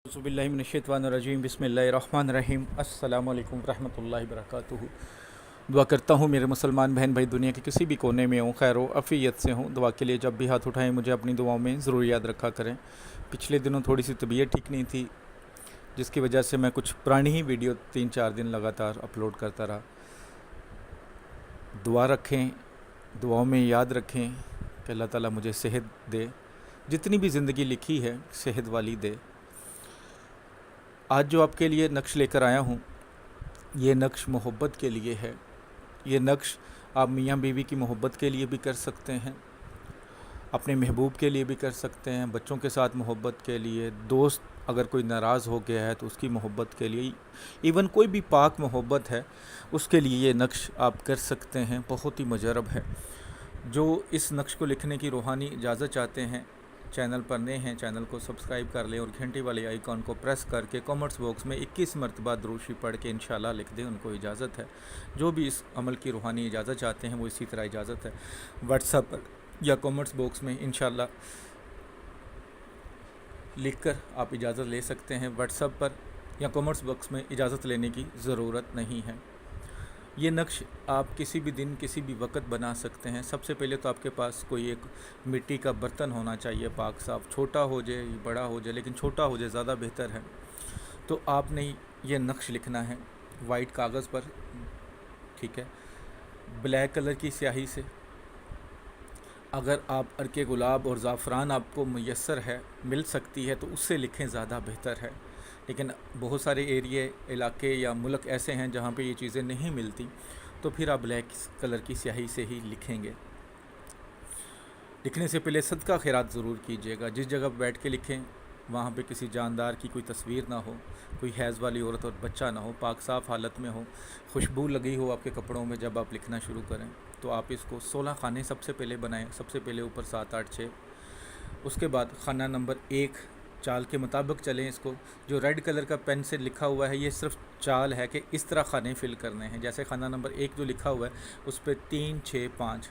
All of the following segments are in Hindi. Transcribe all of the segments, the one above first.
बिस्मिल्लाहिर्रहमानिर्रहीम बिस्मिल्लाहिर्रहमानिर्रहीम अस्सलामु अलैकुम रहमतुल्लाहि वबरकातुहू। दुआ करता हूँ मेरे मुसलमान बहन भाई दुनिया के किसी भी कोने में हों, खैर अफ़ियत से हों। दुआ के लिए जब भी हाथ उठाएं मुझे अपनी दुआओं में ज़रूर याद रखा करें। पिछले दिनों थोड़ी सी तबीयत ठीक नहीं थी, जिसकी वजह से मैं कुछ पुरानी ही वीडियो 3-4 दिन लगातार अपलोड करता रहा। दुआ रखें, दुआओं में याद रखें कि अल्लाह ताला मुझे सेहत दे, जितनी भी ज़िंदगी लिखी है सेहत वाली दे। आज जो आपके लिए नक्श लेकर आया हूँ, ये नक्श मोहब्बत के लिए है। ये नक्श आप मियाँ बीवी की मोहब्बत के लिए भी कर सकते हैं, अपने महबूब के लिए भी कर सकते हैं, बच्चों के साथ मोहब्बत के लिए, दोस्त अगर कोई नाराज़ हो गया है तो उसकी मोहब्बत के लिए, इवन कोई भी पाक मोहब्बत है उसके लिए ये नक्श आप कर सकते हैं। बहुत ही मुजरब है। जो इस नक्श को लिखने की रूहानी इजाज़त चाहते हैं, चैनल पर नए हैं चैनल को सब्सक्राइब कर लें और घंटी वाले आइकॉन को प्रेस करके कमेंट्स बॉक्स में 21 मरतबा दुरूद पढ़ के इंशाल्लाह लिख दें। उनको इजाज़त है। जो भी इस अमल की रूहानी इजाज़त चाहते हैं वो इसी तरह इजाज़त है। व्हाट्सएप पर या कमेंट्स बॉक्स में इंशाल्लाह लिख कर आप इजाज़त ले सकते हैं। व्हाट्सएप पर या कमेंट्स बॉक्स में इजाज़त लेने की ज़रूरत नहीं है। ये नक्श आप किसी भी दिन किसी भी वक्त बना सकते हैं। सबसे पहले तो आपके पास कोई एक मिट्टी का बर्तन होना चाहिए, पाक साफ, छोटा हो जाए बड़ा हो जाए, लेकिन छोटा हो जाए ज़्यादा बेहतर है। तो आपने ये नक्श लिखना है वाइट कागज़ पर, ठीक है, ब्लैक कलर की स्याही से। अगर आप अर्के गुलाब और ज़ाफ़रान आपको मुयस्सर है, मिल सकती है, तो उससे लिखें, ज़्यादा बेहतर है। लेकिन बहुत सारे एरिए, इलाके या मुल्क ऐसे हैं जहाँ पे ये चीज़ें नहीं मिलती, तो फिर आप ब्लैक कलर की स्याही से ही लिखेंगे। लिखने से पहले सदका खैरात ज़रूर कीजिएगा। जिस जगह बैठ के लिखें वहाँ पे किसी जानदार की कोई तस्वीर ना हो, कोई हैज़ वाली औरत और बच्चा ना हो, पाक साफ़ हालत में हो, खुशबू लगी हो आपके कपड़ों में जब आप लिखना शुरू करें। तो आप इसको 16 खाने सबसे पहले बनाएं। सबसे पहले ऊपर 7, 8, 6, उसके बाद खाना नंबर 1 चाल के मुताबिक चलें। इसको जो रेड कलर का पेन से लिखा हुआ है, ये सिर्फ चाल है कि इस तरह खाने फिल करने हैं। जैसे खाना नंबर 1 जो लिखा हुआ है उस पर 3, 6, 5,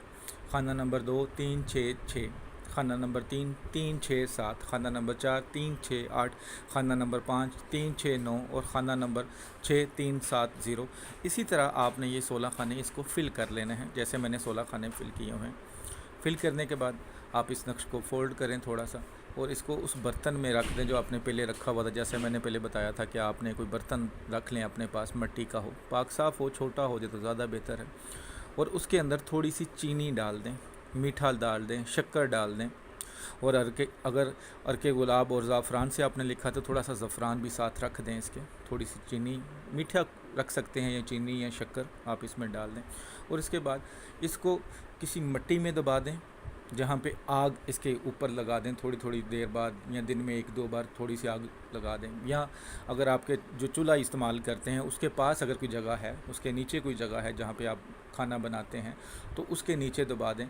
खाना नंबर 2 3, 6, 6, खाना नंबर 3 3, 6, 7, खाना नंबर 4 3, 6, 8, खाना नंबर 5 3, 6, 9 और खाना नंबर 6 3, 7, 0। इसी तरह आपने ये 16 खाने इसको फ़िल कर लेने हैं, जैसे मैंने 16 खाने फ़िल किए हैं। फ़िल करने के बाद आप इस नक्श को फ़ोल्ड करें थोड़ा सा और इसको उस बर्तन में रख दें जो आपने पहले रखा हुआ था। जैसे मैंने पहले बताया था कि आपने कोई बर्तन रख लें अपने पास, मिट्टी का हो, पाक साफ़ हो, छोटा हो जाए तो ज़्यादा बेहतर है। और उसके अंदर थोड़ी सी चीनी डाल दें, मीठा डाल दें, शक्कर डाल दें। और अगर अर्के गुलाब और ज़ाफ़रान से आपने लिखा तो थोड़ा सा ज़फ़रान भी साथ रख दें इसके। थोड़ी सी चीनी, मीठा रख सकते हैं या चीनी या शक्कर आप इसमें डाल दें। और इसके बाद इसको किसी मिट्टी में दबा दें जहाँ पे आग इसके ऊपर लगा दें। थोड़ी थोड़ी देर बाद या दिन में 1-2 बार थोड़ी सी आग लगा दें। या अगर आपके जो चूल्हा इस्तेमाल करते हैं उसके पास अगर कोई जगह है, उसके नीचे कोई जगह है जहाँ पे आप खाना बनाते हैं, तो उसके नीचे दबा दें।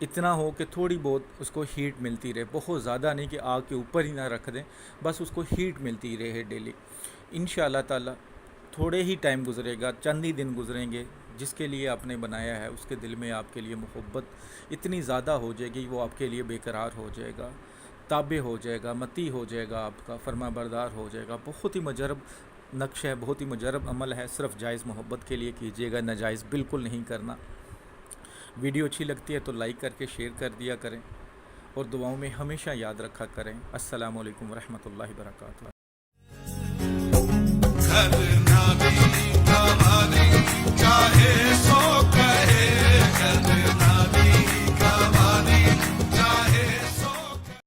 इतना हो कि थोड़ी बहुत उसको हीट मिलती रहे, बहुत ज़्यादा नहीं कि आग के ऊपर ही ना रख दें, बस उसको हीट मिलती रहे डेली। इंशाअल्लाह ताला थोड़े ही टाइम गुजरेगा, चंद ही दिन गुजरेंगे, जिसके लिए आपने बनाया है उसके दिल में आपके लिए मोहब्बत इतनी ज़्यादा हो जाएगी, वो आपके लिए बेकरार हो जाएगा, ताबे हो जाएगा, मती हो जाएगा, आपका फरमा बरदार हो जाएगा। बहुत ही मुजरब नक्श है, बहुत ही मुजरब अमल है। सिर्फ जायज़ मोहब्बत के लिए कीजिएगा, नाजायज़ बिल्कुल नहीं करना। वीडियो अच्छी लगती है तो लाइक करके शेयर कर दिया करें और दुआओं में हमेशा याद रखा करें। अस्सलामु अलैकुम रहमतुल्लाहि व बरकातुहू।